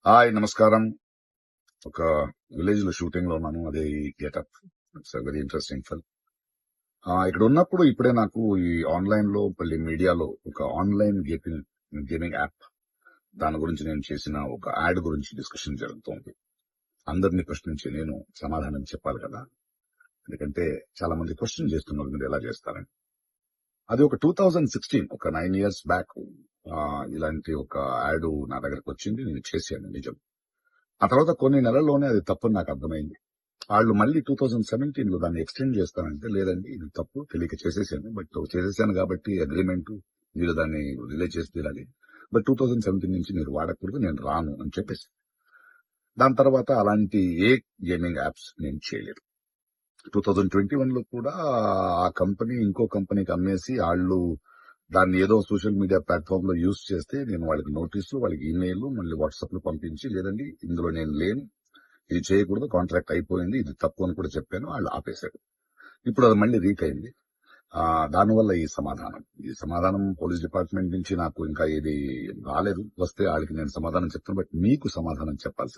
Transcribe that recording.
Hi నమస్కారం. ఒక village లో షూటింగ్ లో ఉన్నాను. అదే ఈ getup. It's very interesting film. ఇక్కడ ఉన్నప్పుడు ఇప్పుడే నాకు ఈ ఆన్లైన్ లో మళ్ళీ మీడియాలో ఒక ఆన్లైన్ గేమింగ్ యాప్ దాని గురించి నేను చేసిన ఒక యాడ్ గురించి డిస్కషన్ జరుగుతోంది. అందరినీ ప్రశ్నించి నేను సమాధానం చెప్పాలి కదా. ఎందుకంటే చాలా మంది క్వశ్చన్ చేస్తున్నారు మీరు ఎలా చేస్తారని. అది ఒక 2016 ఒక 9 years బ్యాక్ ఇలాంటి ఒక యాడ్ నా దగ్గరకు వచ్చింది. నేను చేశాను నిజం. ఆ తర్వాత కొన్ని నెలల్లోనే అది తప్పని నాకు అర్థమైంది. వాళ్ళు మళ్ళీ 2017 లో దాన్ని ఎక్స్టెండ్ చేస్తానంటే, లేదండి ఇది తప్పు తెలియక చేసేసాను. బట్ చేసేసాను కాబట్టి అగ్రిమెంట్ మీరు దాన్ని రిలే చేసి తీరాలి. బట్ 2017 నుంచి మీరు వాడకూడదు, నేను రాను అని చెప్పేసి. దాని తర్వాత అలాంటి ఏ గేమింగ్ యాప్స్ నేను చేయలేదు. 2021 లో కూడా ఆ కంపెనీ ఇంకో కంపెనీకి అమ్మేసి వాళ్ళు దాన్ని ఏదో సోషల్ మీడియా ప్లాట్ఫామ్ లో యూజ్ చేస్తే నేను వాళ్ళకి నోటీసులు, వాళ్ళకి ఈమెయిల్, మళ్ళీ వాట్సాప్ లో పంపించి, లేదండి ఇందులో నేను లేను, ఇది చేయకూడదు, కాంట్రాక్ట్ అయిపోయింది, ఇది తప్పు అని కూడా చెప్పాను. వాళ్ళు ఆపేశారు. ఇప్పుడు అది మళ్ళీ రీక్ అయింది. దానివల్ల ఈ సమాధానం పోలీస్ డిపార్ట్మెంట్ నుంచి నాకు ఇంకా ఇది రాలేదు. వస్తే వాళ్ళకి నేను సమాధానం చెప్తాను. బట్ మీకు సమాధానం చెప్పాల్సింది